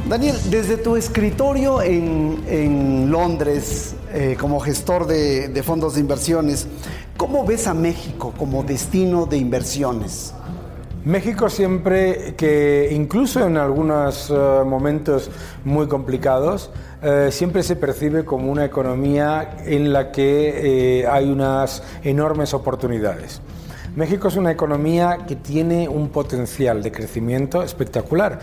Daniel, desde tu escritorio en Londres, como gestor de fondos de inversiones, ¿cómo ves a México como destino de inversiones? México siempre, que incluso en algunos momentos muy complicados, siempre se percibe como una economía en la que hay unas enormes oportunidades. México es una economía que tiene un potencial de crecimiento espectacular.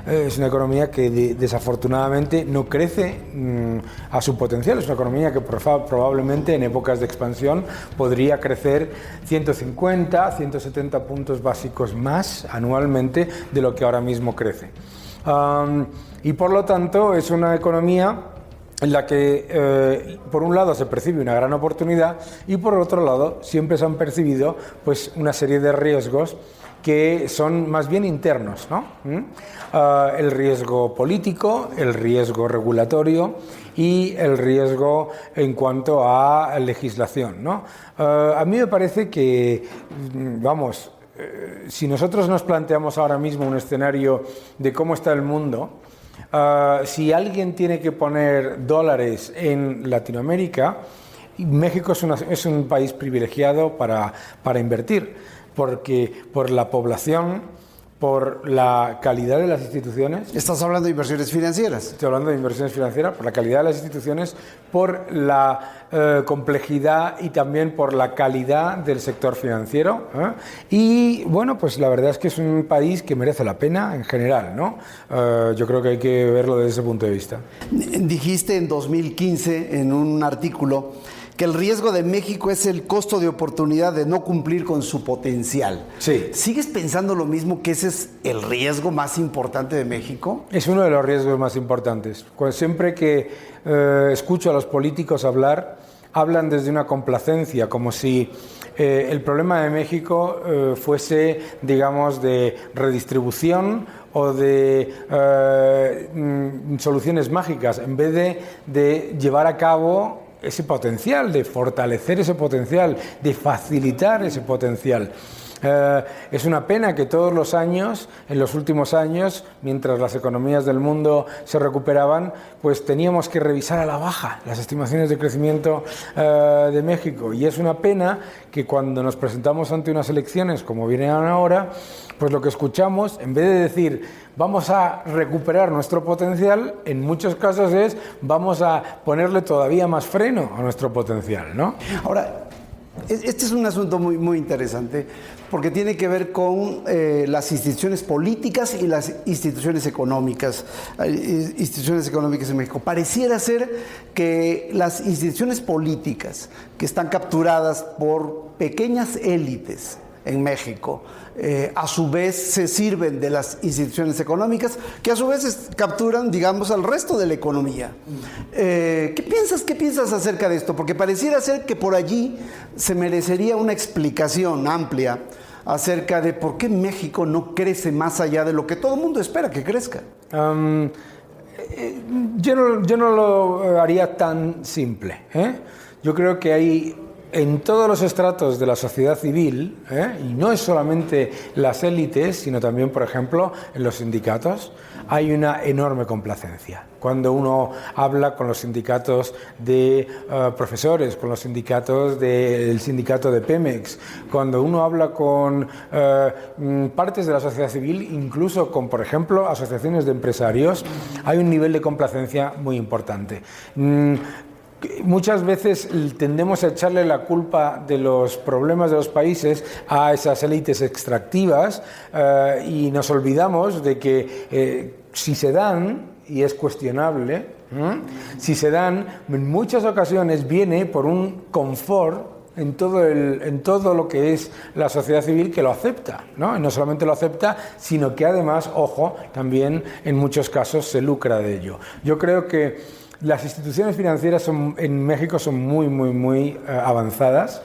Es una economía que desafortunadamente no crece a su potencial. Es una economía que probablemente en épocas de expansión podría crecer 150, 170 puntos básicos más anualmente de lo que ahora mismo crece. Y por lo tanto es una economía en la que por un lado se percibe una gran oportunidad y por otro lado siempre se han percibido pues una serie de riesgos que son más bien internos, ¿no? El riesgo político, el riesgo regulatorio y el riesgo en cuanto a legislación, ¿no? A mí me parece que, vamos, si nosotros nos planteamos ahora mismo un escenario de cómo está el mundo, si alguien tiene que poner dólares en Latinoamérica, México es un país privilegiado para invertir, porque por la población, por la calidad de las instituciones. ¿Estás hablando de inversiones financieras? Estoy hablando de inversiones financieras, por la calidad de las instituciones, por la complejidad y también por la calidad del sector financiero. Y bueno, pues la verdad es que es un país que merece la pena en general, ¿no? Yo creo que hay que verlo desde ese punto de vista. Dijiste en 2015 en un artículo que el riesgo de México es el costo de oportunidad de no cumplir con su potencial. Sí. ¿Sigues pensando lo mismo, que ese es el riesgo más importante de México? Es uno de los riesgos más importantes. Siempre que escucho a los políticos hablar, hablan desde una complacencia, como si el problema de México fuese, digamos, de redistribución o de soluciones mágicas, en vez de llevar a cabo ese potencial, de fortalecer ese potencial, de facilitar ese potencial. Es una pena que todos los años, en los últimos años, mientras las economías del mundo se recuperaban, pues teníamos que revisar a la baja las estimaciones de crecimiento de México. Y es una pena que cuando nos presentamos ante unas elecciones, como vienen ahora, pues lo que escuchamos, en vez de decir vamos a recuperar nuestro potencial, en muchos casos es vamos a ponerle todavía más freno a nuestro potencial, ¿no? Ahora, este es un asunto muy, muy interesante porque tiene que ver con las instituciones políticas y las instituciones económicas en México. Pareciera ser que las instituciones políticas que están capturadas por pequeñas élites en México, a su vez se sirven de las instituciones económicas, que a su vez capturan, digamos, al resto de la economía. ¿Qué piensas acerca de esto? Porque pareciera ser que por allí se merecería una explicación amplia acerca de por qué México no crece más allá de lo que todo el mundo espera que crezca. Yo no lo haría tan simple, Yo creo que hay en todos los estratos de la sociedad civil, y no es solamente las élites, sino también, por ejemplo, en los sindicatos, hay una enorme complacencia. Cuando uno habla con los sindicatos de profesores, con los sindicatos del sindicato de Pemex, cuando uno habla con partes de la sociedad civil, incluso con, por ejemplo, asociaciones de empresarios, hay un nivel de complacencia muy importante. Muchas veces tendemos a echarle la culpa de los problemas de los países a esas élites extractivas y nos olvidamos de que si se dan, y es cuestionable, si se dan, en muchas ocasiones viene por un confort en todo lo que es la sociedad civil, que lo acepta, ¿no? Y no solamente lo acepta, sino que además, ojo, también en muchos casos se lucra de ello. Yo creo que las instituciones financieras en México son muy avanzadas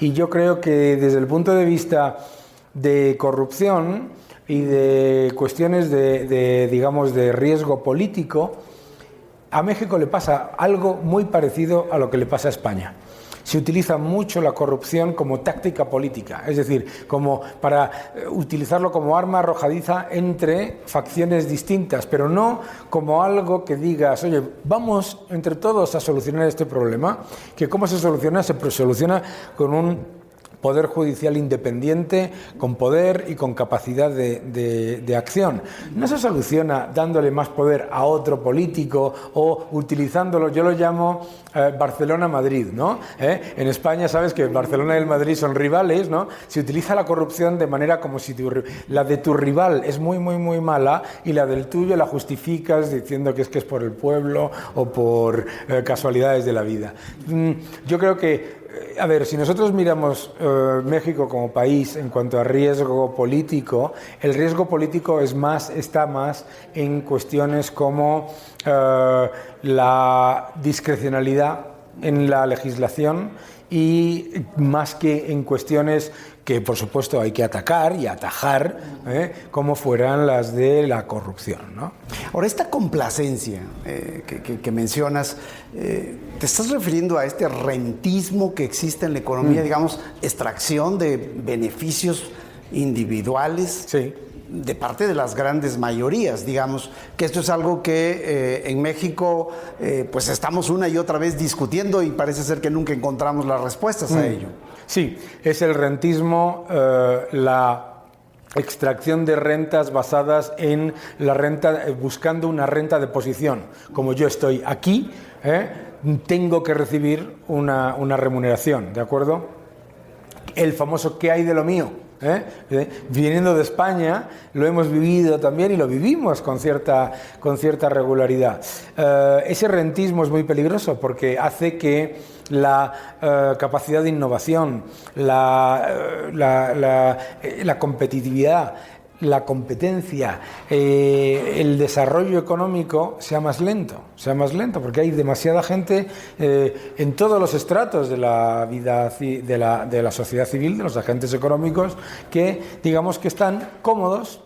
y yo creo que desde el punto de vista de corrupción y de cuestiones digamos, de riesgo político, a México le pasa algo muy parecido a lo que le pasa a España. se utiliza mucho la corrupción como táctica política, es decir, como para utilizarlo como arma arrojadiza entre facciones distintas, pero no como algo que digas, oye, vamos entre todos a solucionar este problema, que cómo se soluciona, se soluciona con un poder judicial independiente, con poder y con capacidad de acción. No se soluciona dándole más poder a otro político o utilizándolo, yo lo llamo Barcelona-Madrid, ¿no? En España sabes que Barcelona y el Madrid son rivales, ¿no? Se utiliza la corrupción de manera como si la de tu rival es muy, muy, muy mala y la del tuyo la justificas diciendo que es por el pueblo o por casualidades de la vida. Yo creo que a ver, si nosotros miramos México como país en cuanto a riesgo político, el riesgo político está más en cuestiones como la discrecionalidad en la legislación y más que en cuestiones que por supuesto hay que atacar y atajar, como fueran las de la corrupción, ¿no? Ahora, esta complacencia que mencionas, ¿te estás refiriendo a este rentismo que existe en la economía, digamos, extracción de beneficios individuales? Sí. De parte de las grandes mayorías, digamos, que esto es algo que en México pues estamos una y otra vez discutiendo y parece ser que nunca encontramos las respuestas a ello. Sí, es el rentismo, la extracción de rentas basadas en la renta, buscando una renta de posición. Como yo estoy aquí, tengo que recibir una remuneración, ¿de acuerdo? El famoso ¿qué hay de lo mío? Viniendo de España lo hemos vivido también y lo vivimos con cierta regularidad. Ese rentismo es muy peligroso porque hace que la capacidad de innovación, la competitividad, la competencia, el desarrollo económico sea más lento, porque hay demasiada gente en todos los estratos de la vida de la sociedad civil, de los agentes económicos, que digamos que están cómodos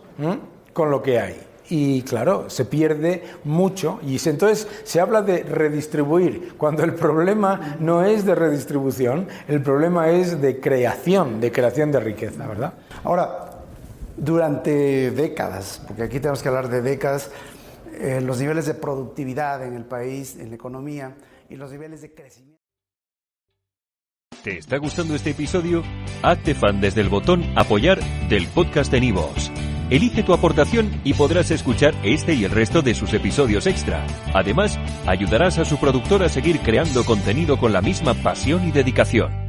con lo que hay. Y claro, se pierde mucho y entonces se habla de redistribuir, cuando el problema no es de redistribución, el problema es de creación de riqueza, ¿verdad? Ahora, durante décadas, porque aquí tenemos que hablar de décadas, los niveles de productividad en el país, en la economía y los niveles de crecimiento. ¿Te está gustando este episodio? Hazte fan desde el botón Apoyar del podcast de Nivos. Elige tu aportación y podrás escuchar este y el resto de sus episodios extra. Además, ayudarás a su productor a seguir creando contenido con la misma pasión y dedicación.